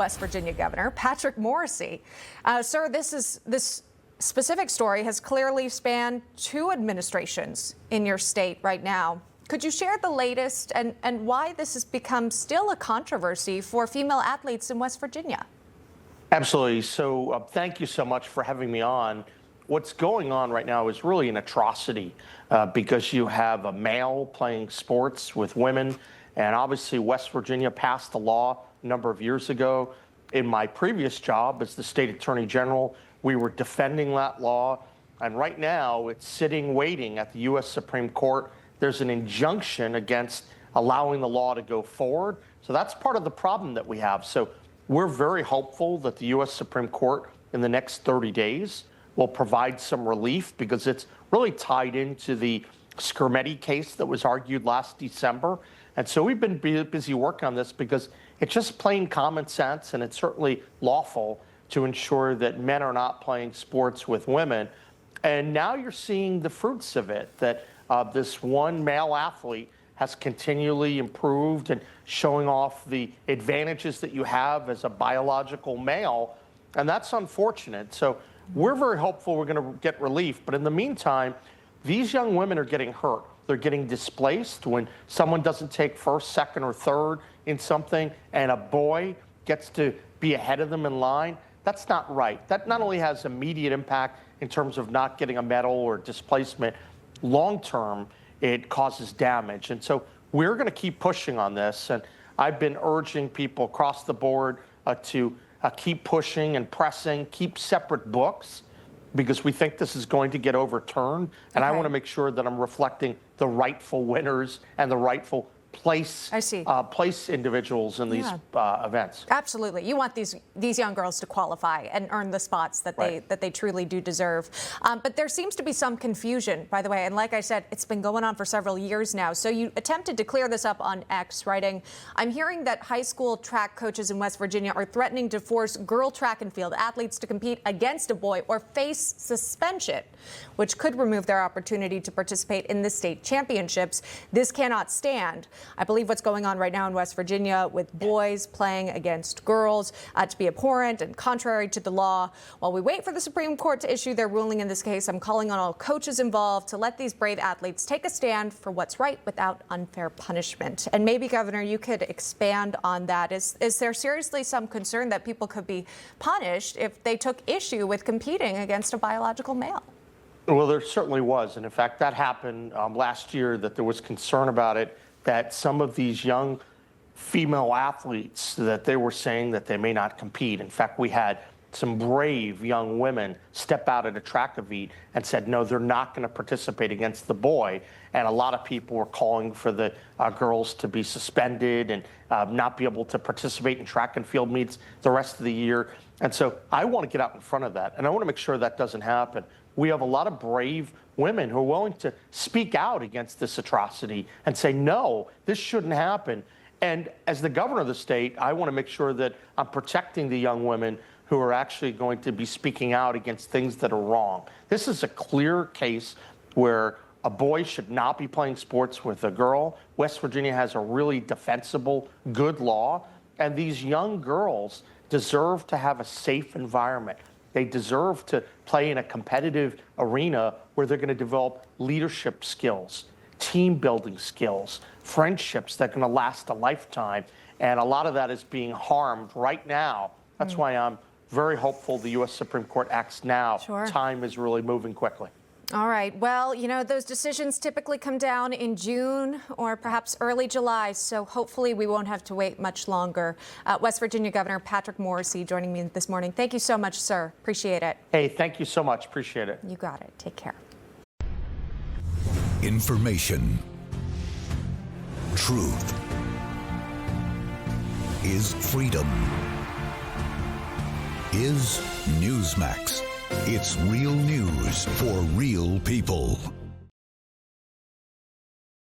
West Virginia Governor Patrick Morrisey. Sir, this specific story has clearly spanned two administrations in your state right now. Could you share the latest and why this has become still a controversy for female athletes in West Virginia? Absolutely. So thank you so much for having me on. What's going on right now is really an atrocity because you have a male playing sports with women. And obviously, West Virginia passed a law a number of years ago. In my previous job as the state attorney general, we were defending that law. And right now, it's sitting waiting at the U.S. Supreme Court. There's an injunction against allowing the law to go forward. So that's part of the problem that we have. So we're very hopeful that the U.S. Supreme Court in the next 30 days will provide some relief because it's really tied into the Skermetti case that was argued last December. And so we've been busy working on this because it's just plain common sense, and it's certainly lawful to ensure that men are not playing sports with women. And now you're seeing the fruits of it, that this one male athlete has continually improved and showing off the advantages that you have as a biological male. And that's unfortunate. So we're very hopeful we're going to get relief. But in the meantime, these young women are getting hurt. They're getting displaced when someone doesn't take first, second, or third in something, and a boy gets to be ahead of them in line. That's not right. That not only has immediate impact in terms of not getting a medal or displacement, long term, it causes damage. And so we're going to keep pushing on this. And I've been urging people across the board to keep pushing and pressing, keep separate books, because we think this is going to get overturned. And I want to make sure that I'm reflecting the rightful winners and the rightful place individuals in these events. Absolutely. You want these young girls to qualify and earn the spots that they truly do deserve. But there seems to be some confusion, by the way. And like I said, it's been going on for several years now. So you attempted to clear this up on X, writing, "I'm hearing that high school track coaches in West Virginia are threatening to force girl track and field athletes to compete against a boy or face suspension, which could remove their opportunity to participate in the state championships. This cannot stand. I believe what's going on right now in West Virginia with boys playing against girls to be abhorrent and contrary to the law. While we wait for the Supreme Court to issue their ruling in this case, I'm calling on all coaches involved to let these brave athletes take a stand for what's right without unfair punishment." And maybe, Governor, you could expand on that. Is there seriously some concern that people could be punished if they took issue with competing against a biological male? Well, there certainly was. And in fact, that happened last year, that there was concern about it, that some of these young female athletes, that they were saying that they may not compete. In fact, we had some brave young women step out at a track event and said, no, they're not going to participate against the boy. And a lot of people were calling for the girls to be suspended and not be able to participate in track and field meets the rest of the year. And so I want to get out in front of that, and I want to make sure that doesn't happen. We have a lot of brave women who are willing to speak out against this atrocity and say, no, this shouldn't happen. And as the governor of the state, I want to make sure that I'm protecting the young women who are actually going to be speaking out against things that are wrong. This is a clear case where a boy should not be playing sports with a girl. West Virginia has a really defensible, good law, and these young girls deserve to have a safe environment. They deserve to play in a competitive arena where they're going to develop leadership skills, team building skills, friendships that are going to last a lifetime. And a lot of that is being harmed right now. That's why I'm very hopeful the U.S. Supreme Court acts now. Sure. Time is really moving quickly. All right. Well, you know, those decisions typically come down in June or perhaps early July, so hopefully we won't have to wait much longer. West Virginia Governor Patrick Morrisey joining me this morning. Thank you so much, sir. Appreciate it. Hey, thank you so much. Appreciate it. You got it. Take care. Information. Truth is freedom. Is Newsmax. It's real news for real people.